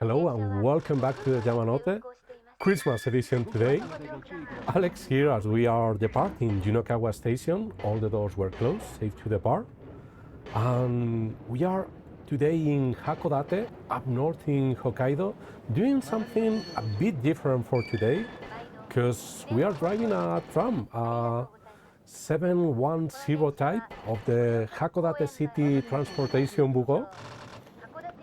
Hello and welcome back to the Yamanote Christmas edition today. Alex here as we are departing Yunokawa station. All the doors were closed, safe to depart. And we are today in Hakodate, up north in Hokkaido, doing something a bit different for today because we are driving a tram, a 710 type of the Hakodate City Transportation Bureau.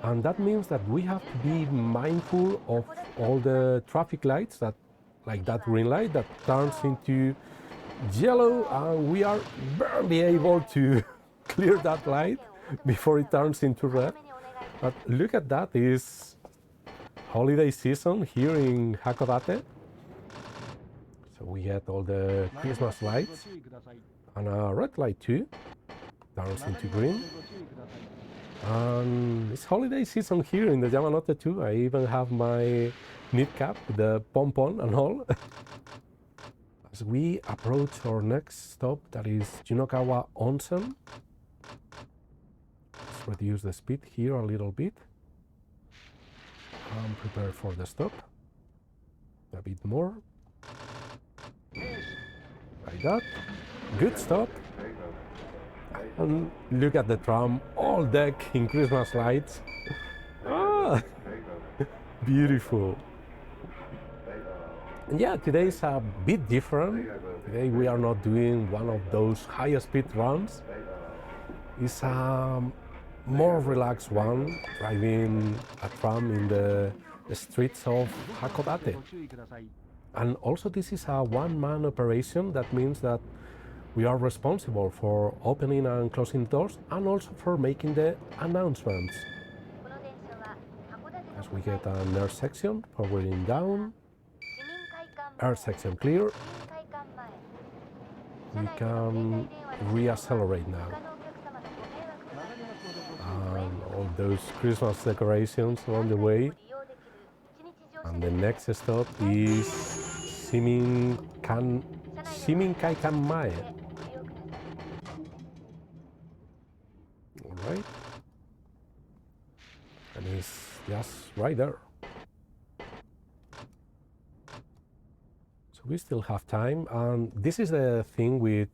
And that means that we have to be mindful of all the traffic lights, that, like that green light that turns into yellow, and we are barely able to clear that light before it turns into red. But look at that, it's holiday season here in Hakodate. So we get all the Christmas lights, and a red light too, turns into green. And it's holiday season here in the Yamanote too. I even have my knit cap, the pom-pom and all. As we approach our next stop, that is Yunokawa Onsen. Let's reduce the speed here a little bit. And prepare for the stop. A bit more. Like that. Good stop. And look at the tram, all deck in Christmas lights. Ah, beautiful. And yeah, today is a bit different. Today we are not doing one of those high speed runs. It's a more relaxed one, driving a tram in the streets of Hakodate. And also this is a one-man operation. That means that we are responsible for opening and closing doors and also for making the announcements. As we get an air section, powering down, air section clear, we can reaccelerate now. And all those Christmas decorations on the way. And the next stop is Unicawa. Right, and it's just right there. So we still have time, and this is the thing with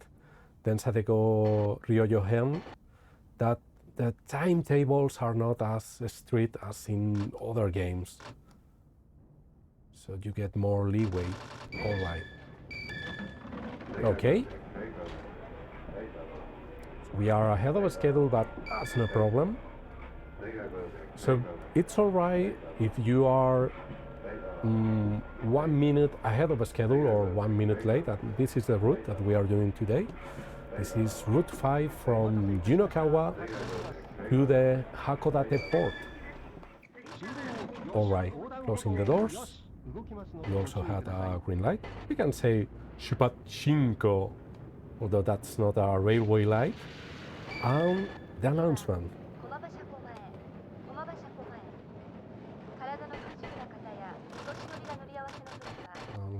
Densha de GO Ryojōhen, that the timetables are not as strict as in other games. So you get more leeway. All right. Okay. We are ahead of schedule, but that's no problem. So it's all right if you are 1 minute ahead of schedule or 1 minute late. This is the route that we are doing today. This is Route 5 from Unicawa to the Hakodate port. All right, closing the doors. We also had a green light. We can say Shupachinko, although that's not a railway light. And the announcement.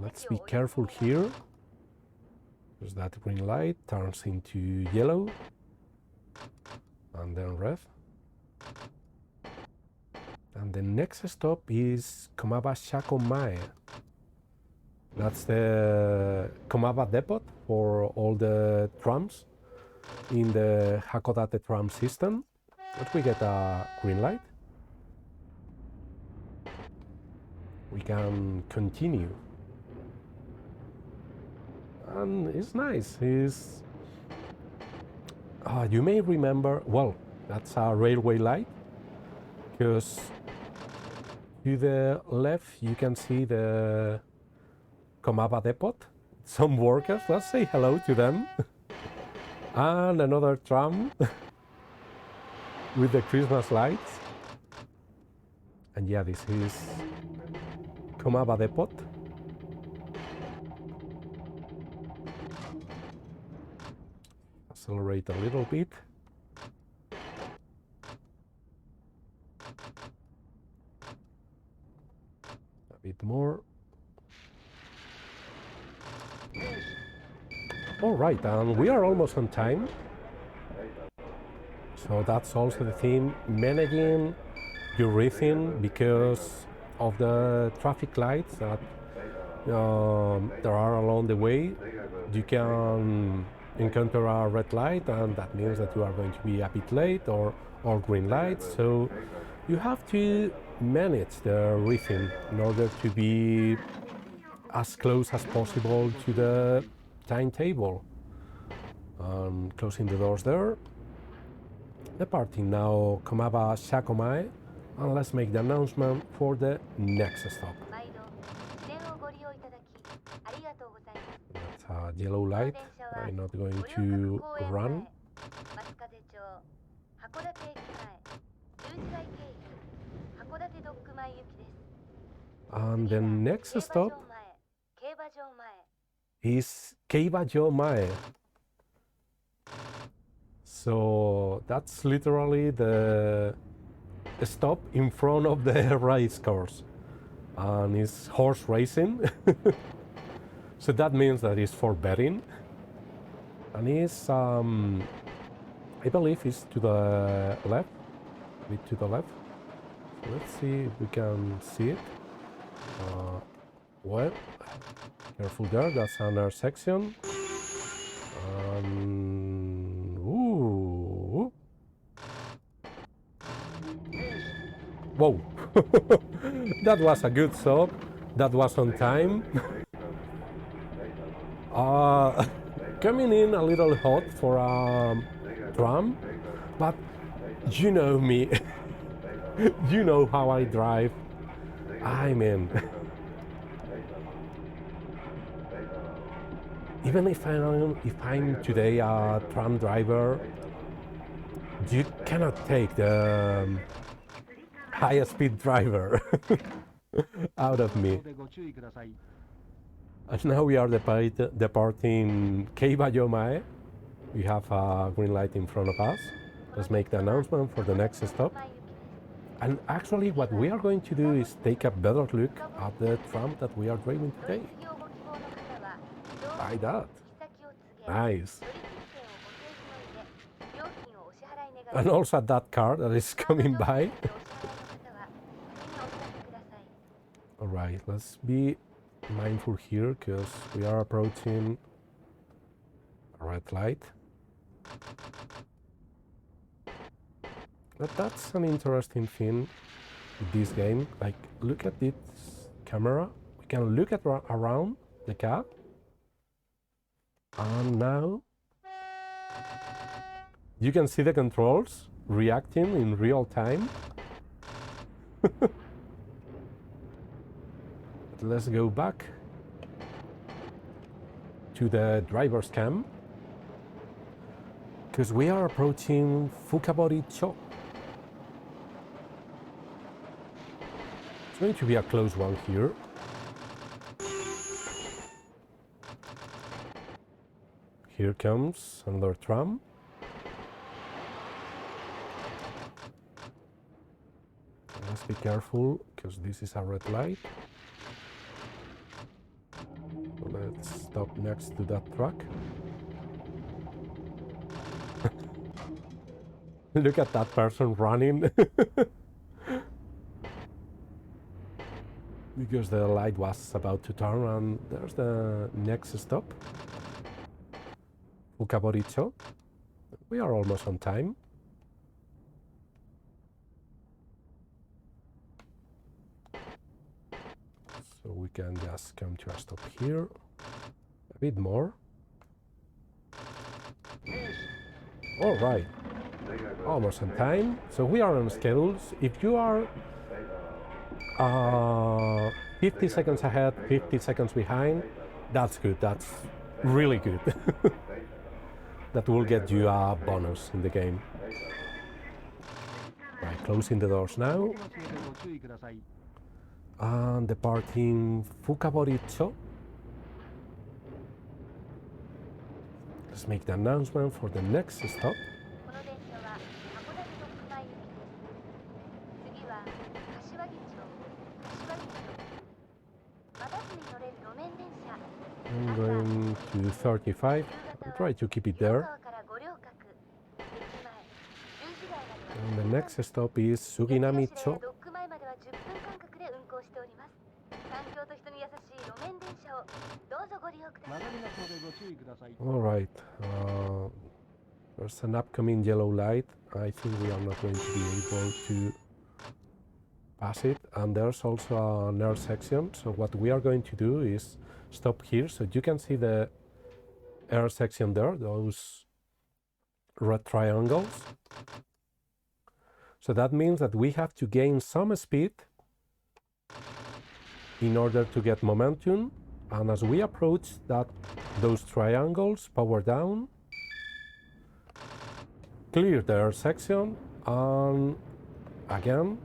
Let's be careful here, because that green light turns into yellow and then red. And the next stop is Comaba Depot. That's the Comaba Depot for all the trams in the Hakodate tram system. But we get a green light. We can continue. And it's nice. You may remember, well, that's a railway light, because to the left you can see the Comaba Depot. Some workers, let's say hello to them. And another tram with the Christmas lights. And yeah, this is Comaba Depot. Accelerate a little bit. A bit more. All right, and we are almost on time. So that's also the theme, managing your rhythm because of the traffic lights that there are along the way. You can encounter a red light, and that means that you are going to be a bit late, or green lights. So you have to manage the rhythm in order to be as close as possible to the timetable. Closing the doors there. Departing now Comaba Depot, and let's make the announcement for the next stop. That's a yellow light. I'm not going to run. And the next stop is Ryojōhen. So that's literally the stop in front of the race course, and it's horse racing. So that means that it's for betting, and it's I believe it's to the left, a bit to the left. So let's see if we can see it. Well, careful there, that's another section. Ooh. Whoa. That was a good stop. That was on time. Coming in a little hot for a tram, but you know me. You know how I drive. I mean, even if I'm today a tram driver, you cannot take the highest speed driver out of me. And now we are departing Ryojōhen. We have a green light in front of us. Let's make the announcement for the next stop. And actually what we are going to do is take a better look at the tram that we are driving today. Like that. Nice. And also that car that is coming by. Alright, let's be mindful here because we are approaching a red light. But that's an interesting thing with this game. Like, look at this camera. We can look at around the cab. And now you can see the controls reacting in real time. Let's go back to the driver's cam, because we are approaching Fukabori-cho. It's going to be a close one here. Here comes another tram. Let's be careful, because this is a red light. Let's stop next to that truck. Look at that person running. Because the light was about to turn, and there's the next stop. Fukabori-cho. We are almost on time. So we can just come to a stop here. A bit more. All right. Almost on time. So we are on schedules. If you are 50 seconds ahead, 50 seconds behind, that's good. That's really good. That will get you a bonus in the game. Right, closing the doors now. And departing Fukabori-cho. Let's make the announcement for the next stop. I'm going to 35. I'll try to keep it there. And The next stop is Suginami-cho. All right. There's an upcoming yellow light. I think we are not going to be able to pass it. And there's also an air section. So what we are going to do is stop here. So you can see the air section there, those red triangles. So that means that we have to gain some speed in order to get momentum. And as we approach those triangles, power down, clear the air section, and again,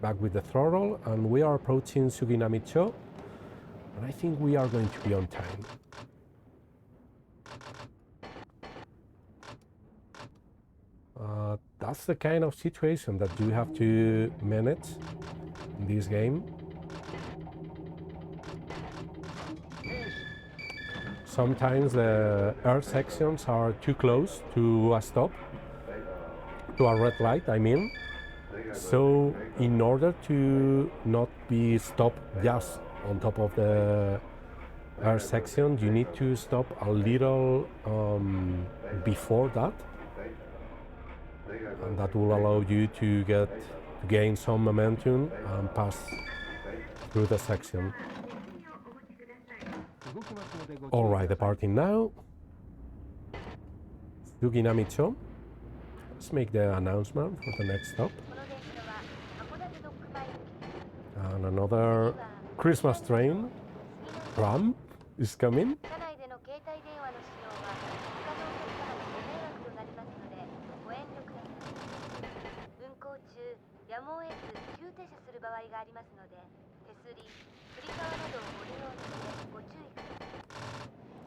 back with the throttle, and we are approaching Suginami-cho, and I think we are going to be on time. That's the kind of situation that you have to manage in this game. Sometimes the air sections are too close to a stop, to a red light, I mean. So in order to not be stopped just on top of the air section, you need to stop a little before that. And that will allow you to gain some momentum and pass through the section. All right, departing now. Suginami-cho. Let's make the announcement for the next stop. And another Christmas train, Tram, is coming.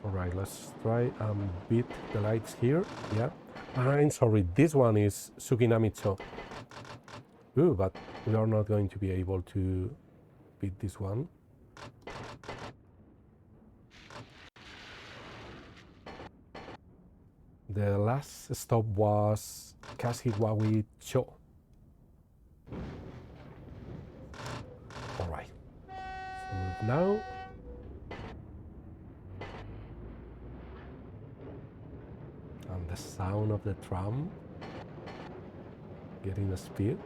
Alright, let's try and beat the lights here. Yeah. I'm sorry, this one is Suginami-cho. Ooh, but we are not going to be able to beat this one. The last stop was Kashiwagi-cho. Alright. So move now. And the sound of the tram getting the speed.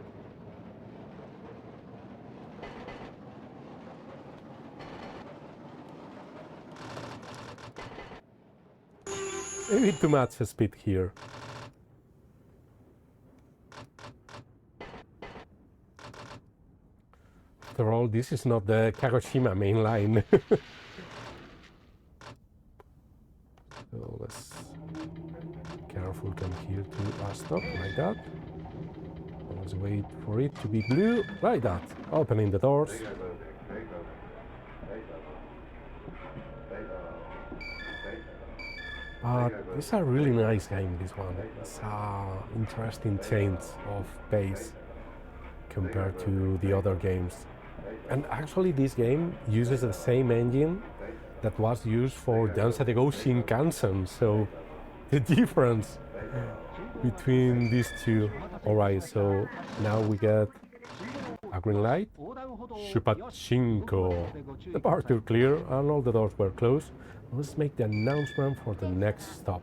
Maybe too much speed here. After all, this is not the Kagoshima main line. So let's be careful, come here to a stop like that. Let's wait for it to be blue, like that. Opening the doors. It's a really nice game, this one. It's an interesting change of pace compared to the other games. And actually this game uses the same engine that was used for Densha de GO Shinkansen, so the difference between these two. Alright, so now we get a green light. Shupachinko. Departure clear and all the doors were closed. Let's make the announcement for the next stop.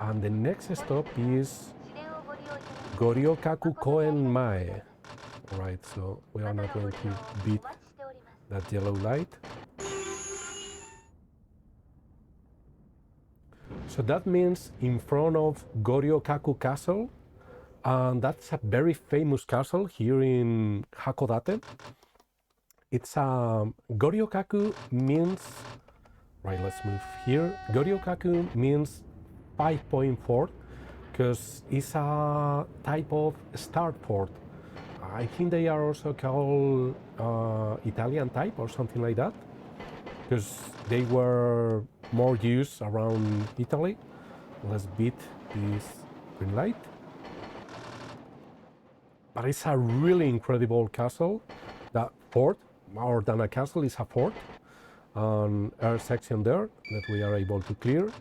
And the next stop is Goryokaku-mae. Alright, so we are not going to beat that yellow light. So that means in front of Goryokaku Castle, and that's a very famous castle here in Hakodate. It's Goryokaku means, right, let's move here. Goryokaku means 5.4 because it's a type of starport. I think they are also called Italian type or something like that, because they were more used around Italy. Let's beat this green light. But it's a really incredible castle that fort, more than a castle, is a fort, an air section there that we are able to clear.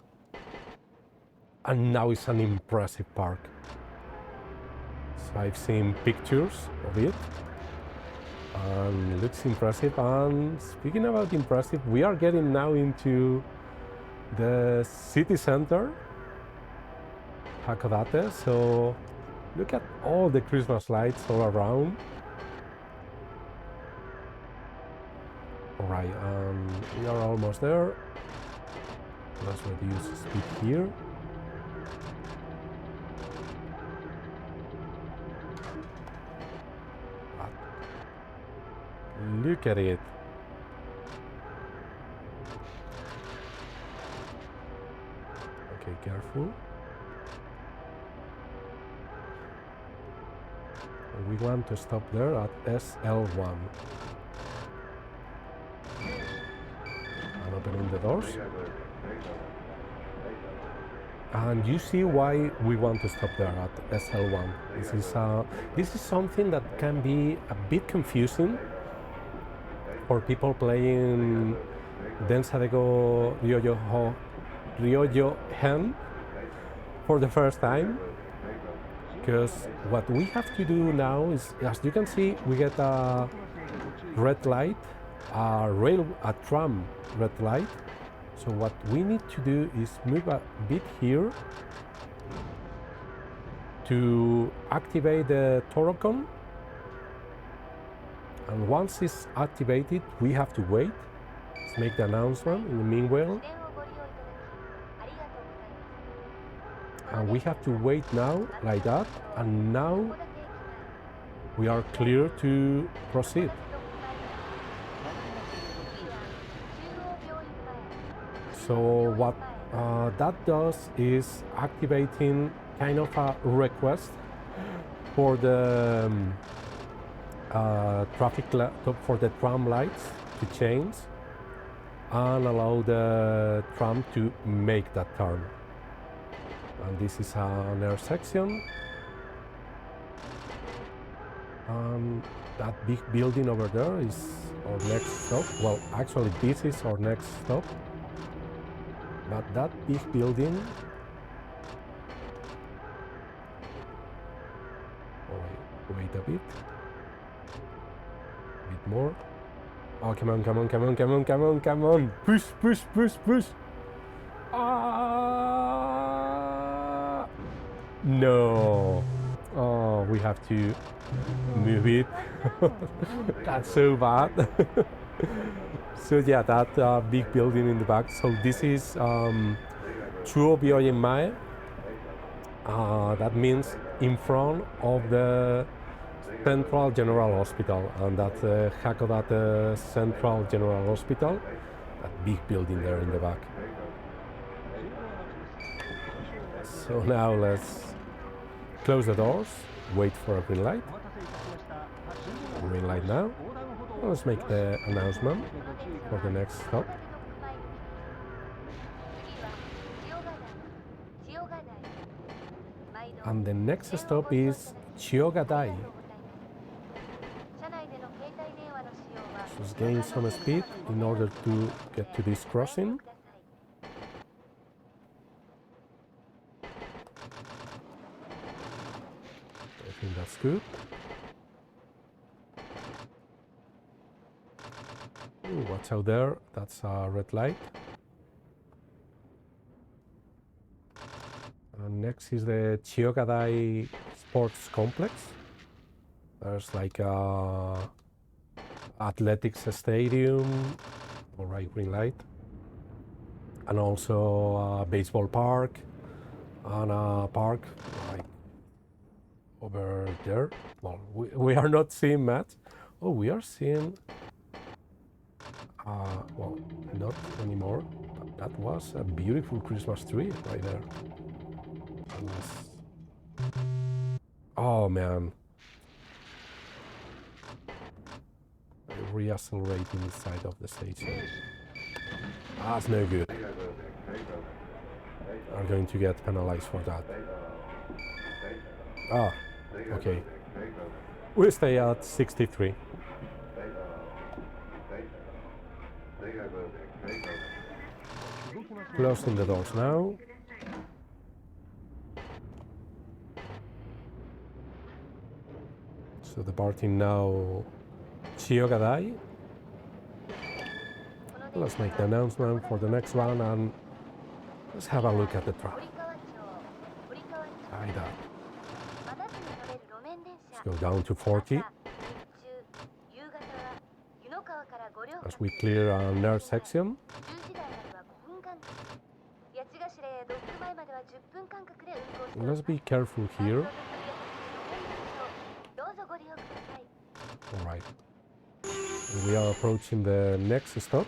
And now it's an impressive park. So I've seen pictures of it, and it looks impressive. And speaking about impressive, we are getting now into the city center, Hakodate. So look at all the Christmas lights all around. Alright, we are almost there. Let's reduce speed here. Look at it. Okay, careful. We want to stop there at SL1. And opening the doors. And you see why we want to stop there at SL1. This is something that can be a bit confusing for people playing Densha de GO Ryojōhen for the first time. Because what we have to do now is, as you can see, we get a red light, a tram red light. So what we need to do is move a bit here to activate the Torocon. And once it's activated, we have to wait. Let's make the announcement in the meanwhile. And we have to wait now, like that. And now we are clear to proceed. So what that does is activating kind of a request for the for the tram lights to change and allow the tram to make that turn. And this is an air section. That big building over there is our next stop. Well, actually this is our next stop. But that big building. Oh, wait a bit. A bit more. Oh, come on, come on, come on, come on, come on, come on. Push, push, push, push. No. Oh, we have to move it. That's so bad. So yeah, that big building in the back. So this is Ryojōhen. That means in front of the Central General Hospital, and that's Hakodate Central General Hospital. That big building there in the back. So now let's close the doors, wait for a green light. Green light now. Let's make the announcement for the next stop. And the next stop is Chiogadai. Just gain some speed in order to get to this crossing. I think that's good. Ooh, what's out there? That's a red light. And next is the Chiogadai Sports Complex. There's like a athletics stadium, alright, green light, and also a baseball park and a park like over there. Well, we are not seeing much. Oh, we are seeing. Well, not anymore. But that was a beautiful Christmas tree right there. Oh man. Reaccelerating inside of the station. That's no good. I'm going to get penalized for that. Okay. We stay at 63. Closing the doors now. So departing now Chiogadai. Let's make the announcement for the next one and let's have a look at the tram. Like that. Let's go down to 40. As we clear our nerd section. Let's be careful here. Alright. We are approaching the next stop.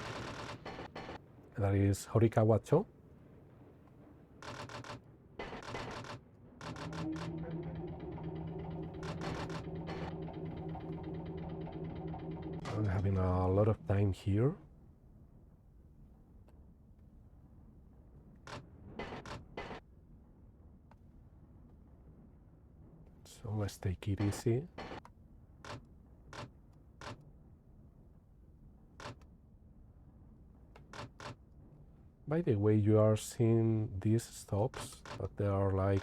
That is Horikawa-cho. I'm having a lot of time here. So let's take it easy. By the way, you are seeing these stops, but they are like...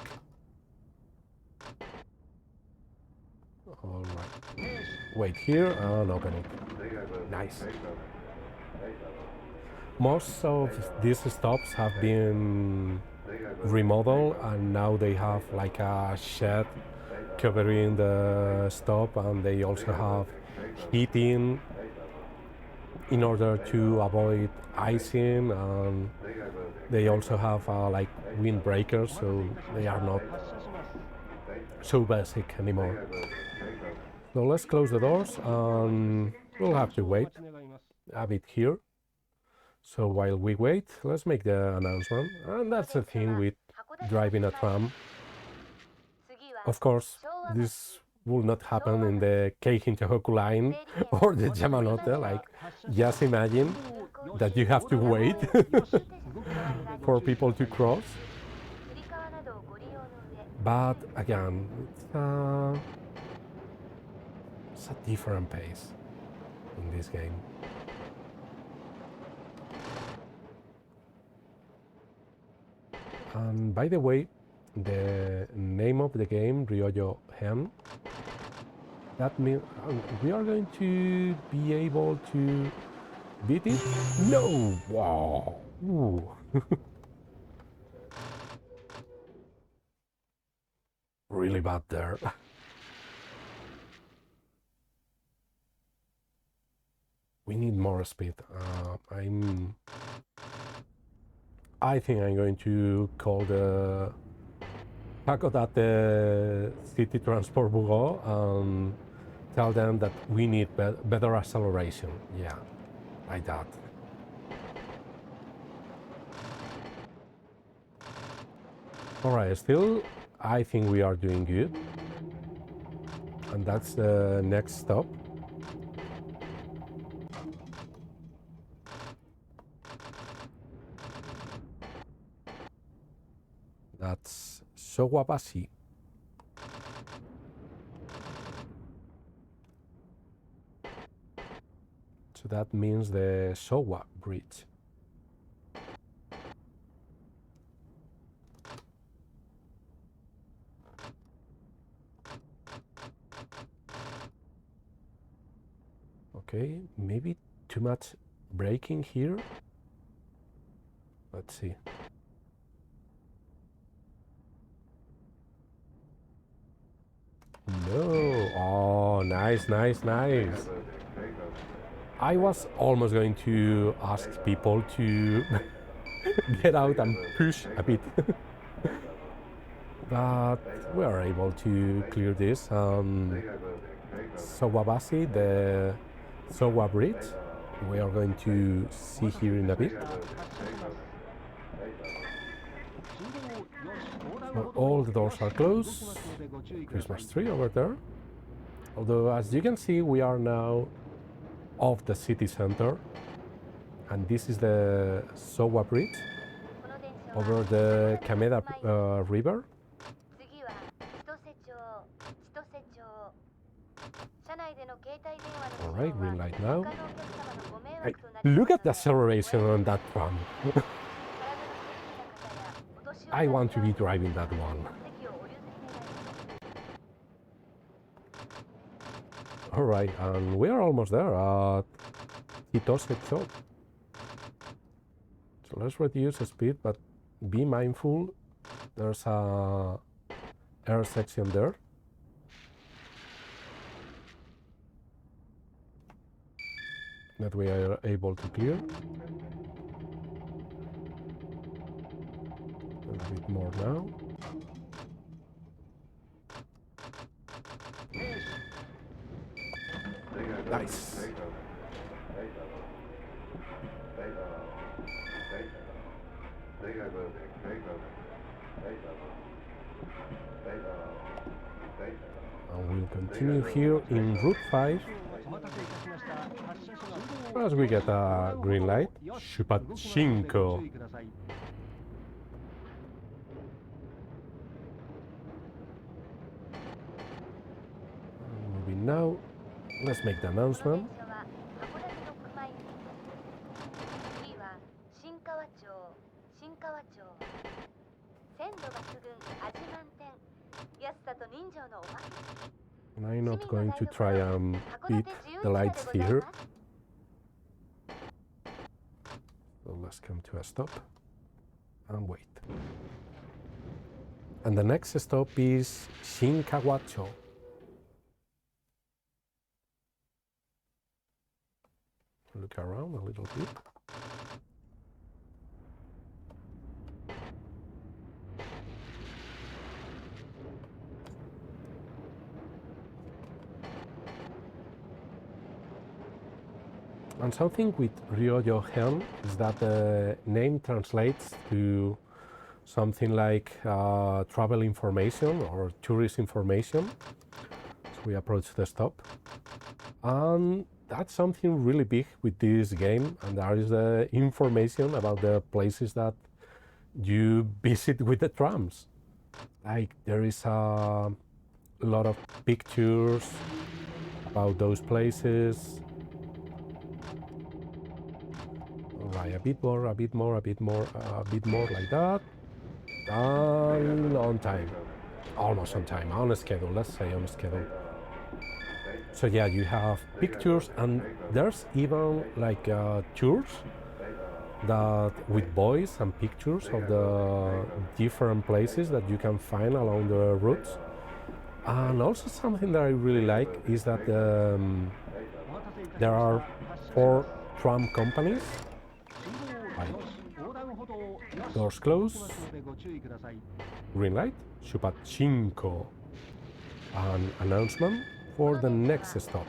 Alright. Wait here and open it. Nice. Most of these stops have been remodeled and now they have like a shed covering the stop, and they also have heating in order to avoid icing, and they also have like windbreakers, so they are not so basic anymore. So let's close the doors and we'll have to wait a bit here. So while we wait, let's make the announcement. And that's the thing with driving a tram. Of course, this will not happen in the Keihin-Tohoku line or the Yamanote. Like, just imagine that you have to wait for people to cross. But again, it's a different pace in this game. And by the way, the name of the game, Ryojōhen, that means we are going to be able to beat it? No! Wow! Ooh. Really bad there. We need more speed. I think I'm going to call the Hakodate City Transport Bureau and tell them that we need better acceleration. Yeah, like that. Alright, still, I think we are doing good. And that's the next stop. That's Showabashi. So that means the Showa Bridge. Okay, maybe too much braking here. Let's see. No. Oh, nice, nice, nice. I was almost going to ask people to get out and push a bit. But we are able to clear this. Showabashi, the Showa Bridge, we are going to see here in a bit. So all the doors are closed. Christmas tree over there. Although, as you can see, we are now off the city center, and this is the Showa Bridge over the Kameda River. Alright, green light now. Hey. Look at the acceleration on that tram. I want to be driving that one. Alright, and we are almost there at Taito GO. So let's reduce the speed, but be mindful, there's a air section there. That we are able to clear. A bit more now. Nice. And we'll continue here in Route 5. As we get a green light, Shupachinko. Moving now, let's make the announcement. And I'm not going to try and beat the lights here. So let's come to a stop and wait. And the next stop is Shinkawa-cho. Look around a little bit. And something with Ryojōhen is that the name translates to something like travel information or tourist information. So we approach the stop. And that's something really big with this game, and that is the information about the places that you visit with the trams. Like there is a lot of pictures about those places. Right, a bit more, a bit more, a bit more, a bit more like that. And on time. Almost on time, on schedule, let's say on schedule. So yeah, you have pictures, and there's even like tours that with voice and pictures of the different places that you can find along the routes. And also something that I really like is that there are 4 tram companies. Right. Doors closed. Green light. Shupachinko. An announcement for the next stop.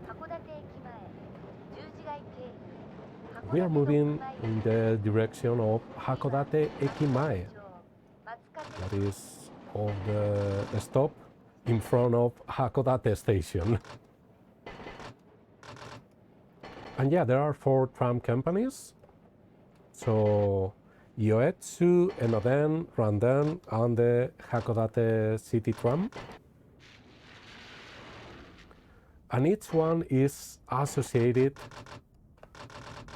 We are moving in the direction of Hakodate-Dokku-mae. That is of the stop in front of Hakodate Station. And yeah, there are 4 tram companies. So Yoetsu, Enoden, Randen, and the Hakodate City Tram. And each one is associated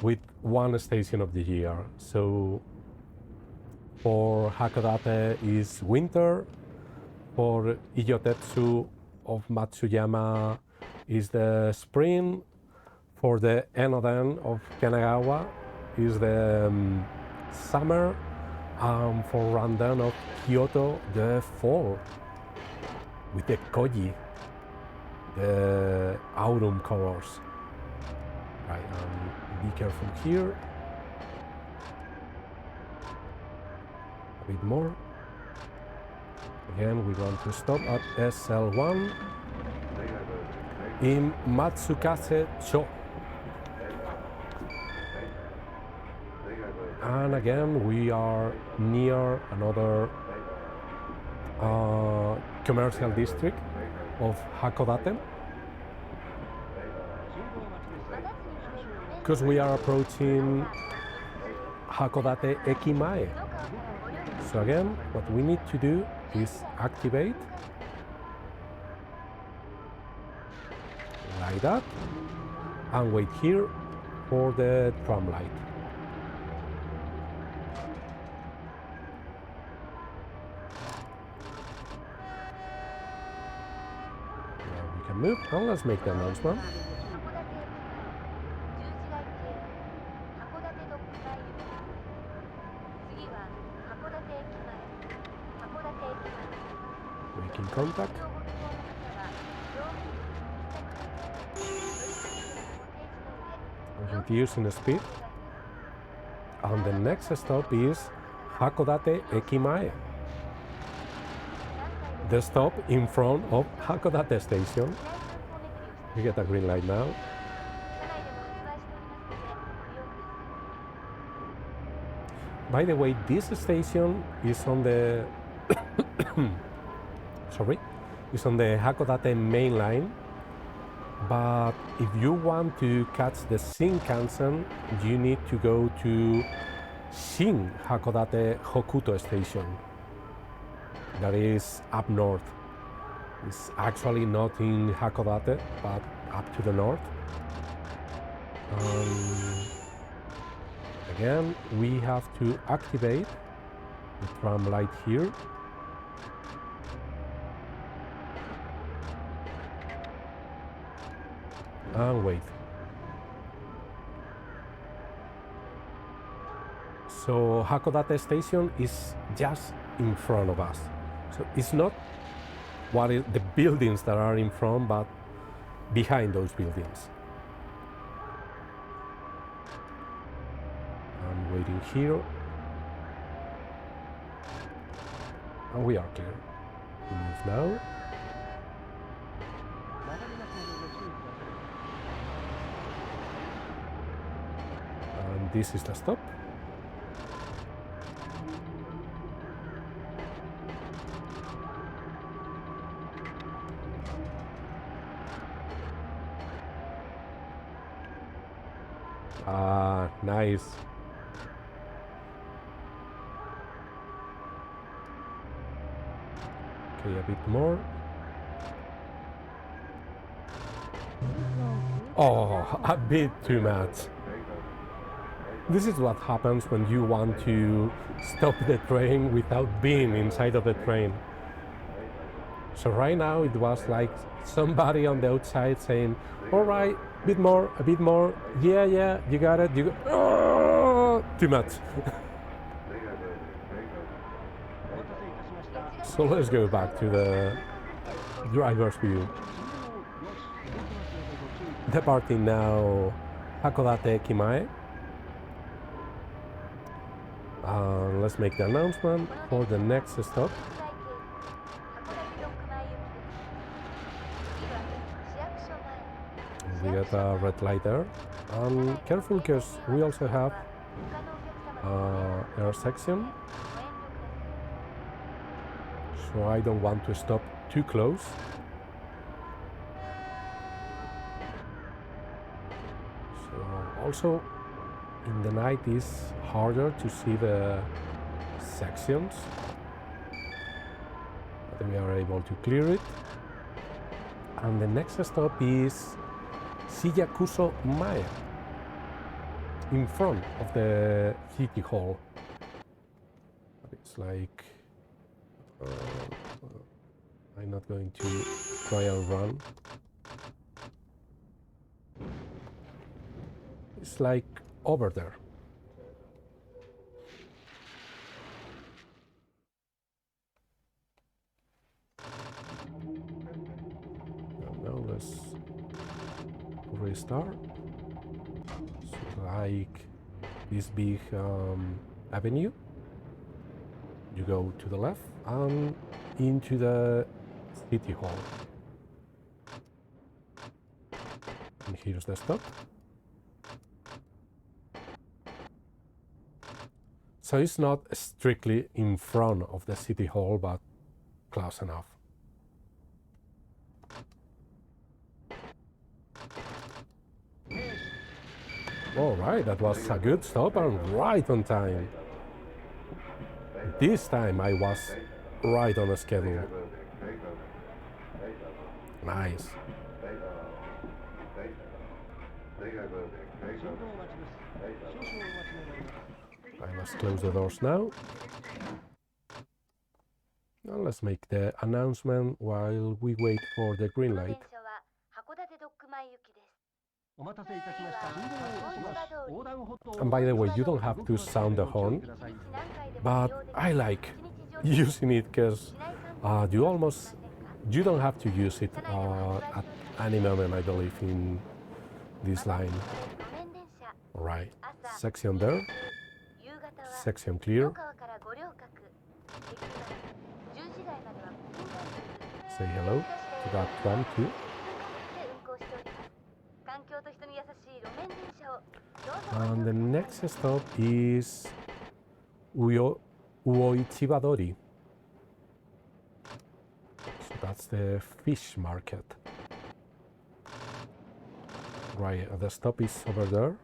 with one station of the year. So for Hakodate is winter, for Iyotetsu of Matsuyama is the spring, for the Enoden of Kanagawa is the summer, and for Randen of Kyoto the fall, with the koji, the autumn colors. Right, be careful here. A bit more. Again, we want to stop at SL1 in Matsukase-cho. And again, we are near another commercial district of Hakodate, because we are approaching Hakodate-Dokku-mae. So again, what we need to do is activate like that and wait here for the tram light. Now we can move, and let's make the announcement. Making contact. Reducing the speed. And the next stop is Hakodate-Dokku-mae. The stop in front of Hakodate Station. You get a green light now. By the way, this station is on the is on the Hakodate main line. But if you want to catch the Shinkansen, you need to go to Shin Hakodate Hokuto Station. That is up north. It's actually not in Hakodate, but up to the north. Again, we have to activate the tram light here. And wait. So Hakodate Station is just in front of us. So it's not the buildings that are in front, but behind those buildings. I'm waiting here. And we are clear. We move now. This is the stop. Ah, nice. Okay, a bit more. Oh, a bit too much. This is what happens when you want to stop the train without being inside of the train. So right now it was like somebody on the outside saying, all right, a bit more, yeah, you got it, oh, too much. So let's go back to the driver's view. Departing now Hakodate-Dokku-mae. Let's make the announcement for the next stop. We got a red light there. Careful, because we also have air section. So I don't want to stop too close. So also in the night is harder to see the sections, but we are able to clear it. And the next stop is Shiyakuso-mae, in front of the city hall. It's like I'm not going to try and run. It's like over there. Now let's restart. So like this big avenue. You go to the left and into the city hall. And here's the stop. So it's not strictly in front of the city hall, but close enough. All right, that was a good stop and right on time. This time I was right on a schedule. Nice. Right, let's close the doors now. And let's make the announcement while we wait for the green light. And by the way, you don't have to sound the horn, but I like using it because you don't have to use it at any moment, I believe, in this line. All right, section there, section clear. Say hello to that tram too. And the next stop is Uoichibadori. So that's the fish market. Right, the stop is over there.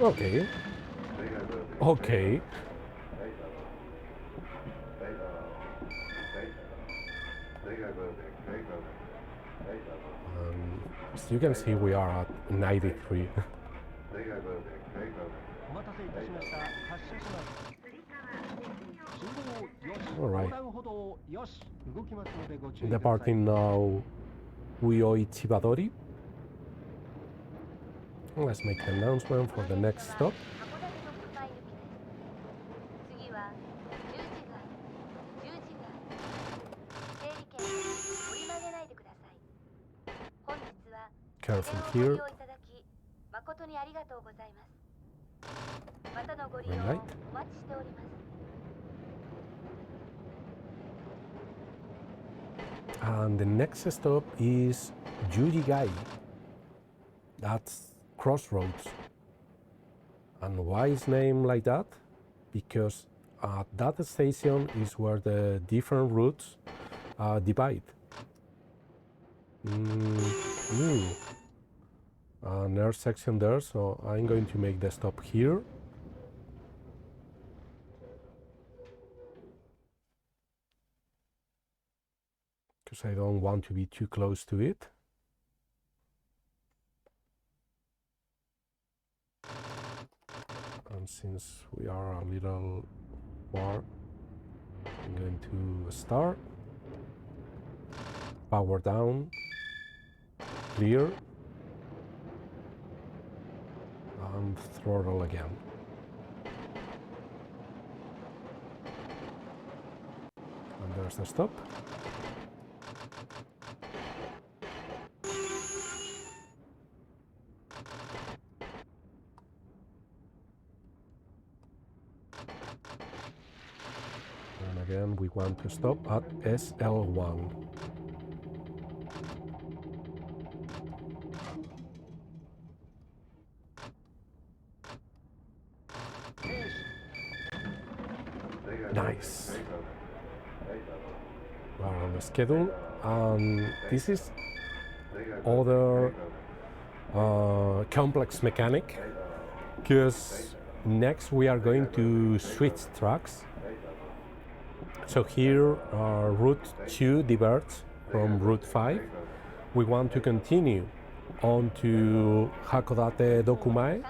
Okay. Okay. As you can see, we are at 93. All right. Departing now Uoichibadori. Let's make the announcement for the next stop. Careful here. Green light. And the next stop is Yujigai. That's crossroads. And why is named like that? Because at that station is where the different routes divide. Another section there, so I'm going to make the stop here. Because I don't want to be too close to it. And since we are a little far, I'm going to start. Power down. Clear. And throttle again. And there's the stop. And again, we want to stop at SL1. Nice. We're on the schedule. This is other complex mechanic, because next we are going to switch tracks. So here Route 2 diverts from Route 5. We want to continue on to Hakodate-Dokku-mae.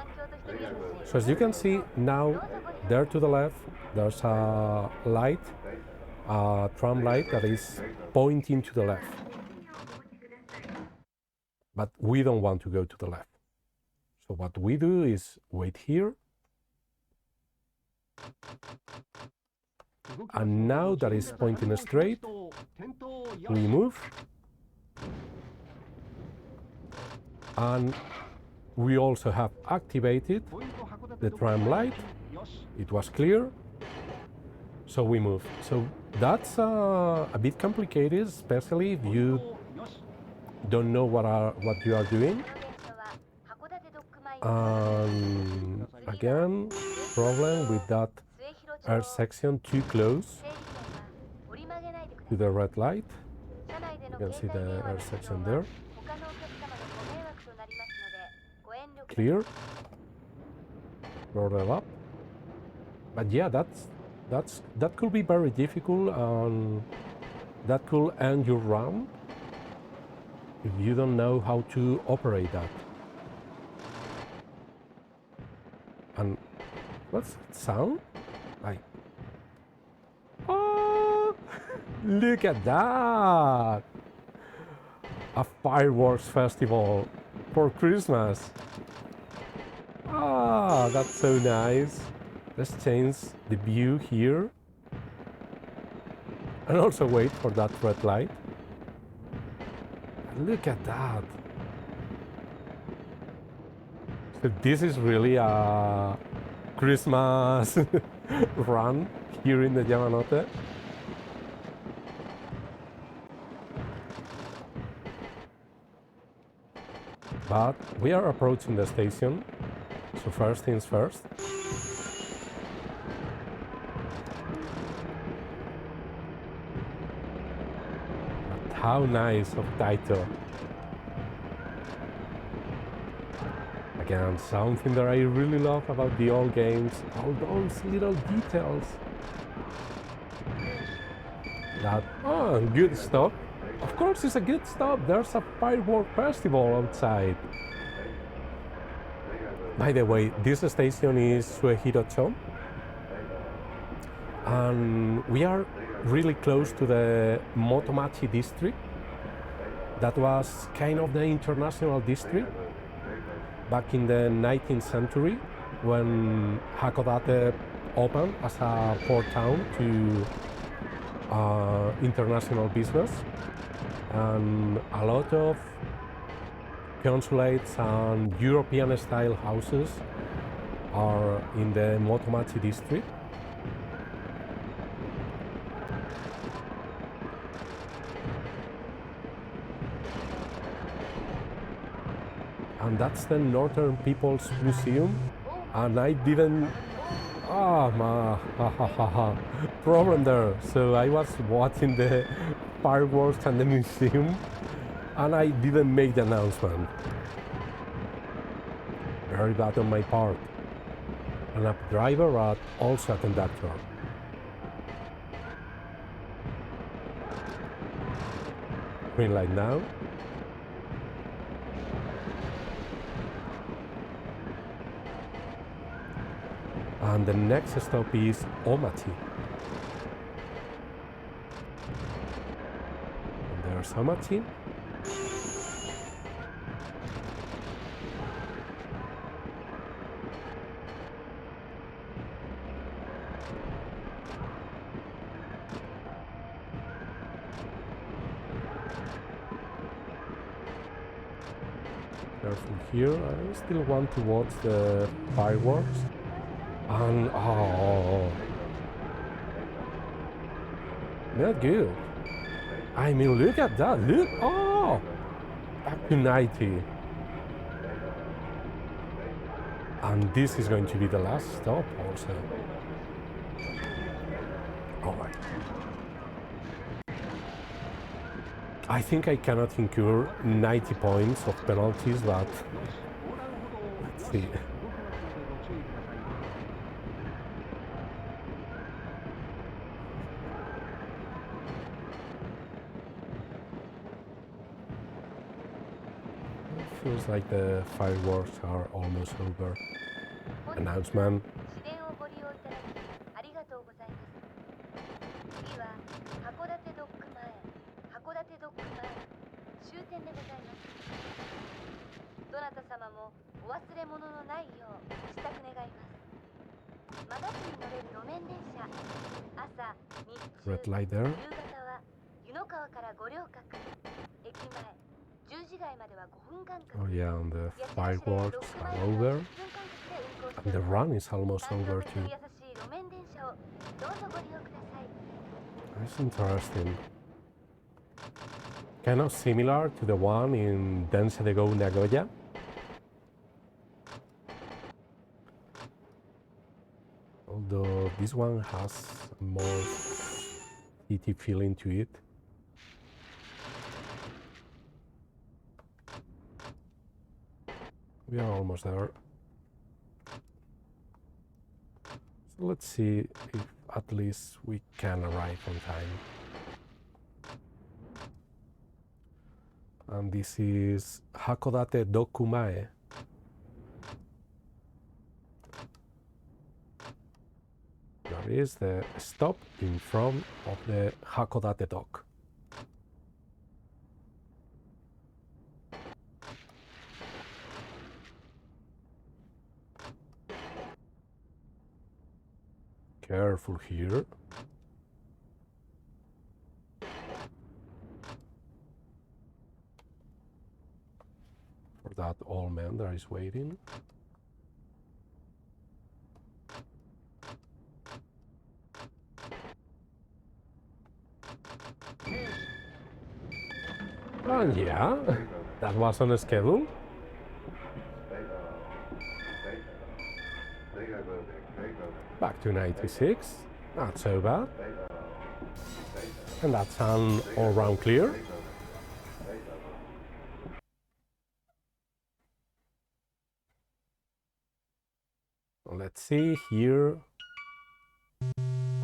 So as you can see now, there to the left, there's a light, a tram light that is pointing to the left. But we don't want to go to the left. So what we do is wait here. And now that is pointing straight, we move. And we also have activated the tram light. It was clear, so we move. So that's a bit complicated, especially if you don't know what you are doing. Again, problem with that air section too close to the red light. You can see the air section there. clear. Throttle up. But yeah, that could be very difficult, and that could end your run if you don't know how to operate that. And what's that sound? Like, oh, look at that! A fireworks festival for Christmas. Ah, that's so nice. Let's change the view here. And also wait for that red light. Look at that. So this is really a Christmas run here in the Yamanote. But we are approaching the station, so first things first. But how nice of Taito. Again, something that I really love about the old games, all those little details. That, oh, good stop. Of course it's a good stop, there's a firework festival outside. By the way, this station is Suehiro-cho. And we are really close to the Motomachi district. That was kind of the international district back in the 19th century when Hakodate opened as a port town to international business. And a lot of consulates and European style houses are in the Motomachi district. And that's the Northern People's Museum. And I didn't, problem there. So I was watching the fireworks and the museum, and I didn't make the announcement. Very bad on my part. And a driver, but also a conductor. Green light now. And the next stop is Omachi. And there's Omachi. Careful here. I still want to watch the fireworks. And oh, not good. I mean, look at that. Look, oh, back to 90. And this is going to be the last stop also. All right. I think I cannot incur 90 points of penalties, but let's see. Feels like the fireworks are almost over. Announcement. Red light there. Oh yeah, and the fireworks are over. And the run is almost over too. That's interesting. Kind of similar to the one in Densha de GO Nagoya. Although this one has more city feeling to it. We are almost there. So let's see if at least we can arrive on time. And this is Hakodate-Dokku-mae. There is the stop in front of the Hakodate dock. Careful here. For that old man that is waiting. And yeah, that was on schedule. Back to 96, not so bad. And that's an all-round clear. Let's see here.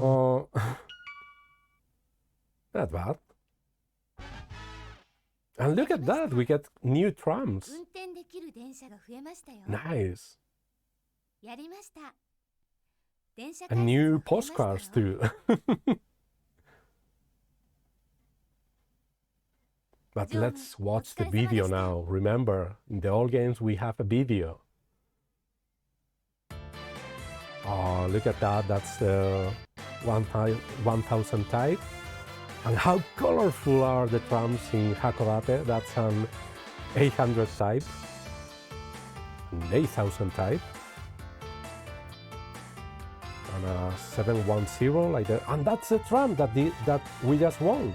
Oh, not bad. And look at that, we get new trams. Nice. And new postcards too. But let's watch the video now. Remember, in the old games we have a video. Oh, look at that, that's the 1000 type. And how colorful are the trams in Hakodate? That's an 800 type, an 8000 type, and a 710 like that. And that's the tram that we just won.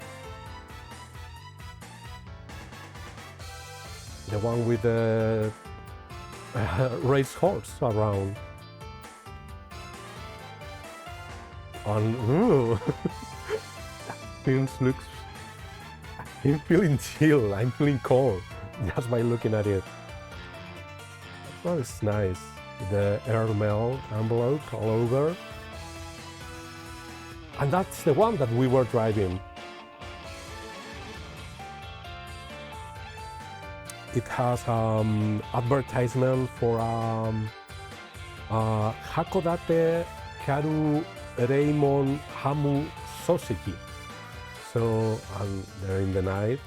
The one with the race horse around. And ooh. I'm feeling chill, I'm feeling cold just by looking at it. That is nice. The airmail envelope all over. And that's the one that we were driving. It has advertisement for Hakodate Karu Reimon Hamu Sausage. So, and there in the night.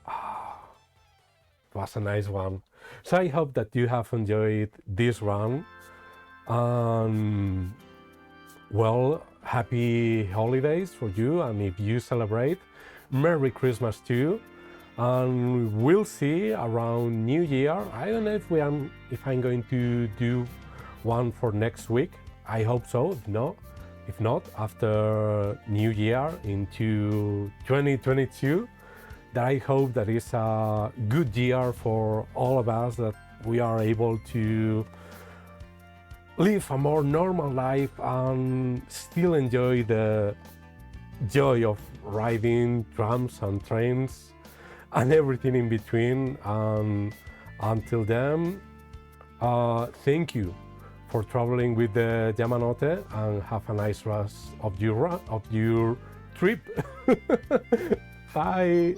It was a nice one. So I hope that you have enjoyed this run. Well, happy holidays for you, and if you celebrate, Merry Christmas too. And we'll see around New Year. I don't know if I'm going to do one for next week. I hope so. If not, after New Year into 2022, that I hope that is a good year for all of us, that we are able to live a more normal life and still enjoy the joy of riding trams and trains and everything in between. And until then, thank you for traveling with the Yamanote, and have a nice rest of your trip. Bye.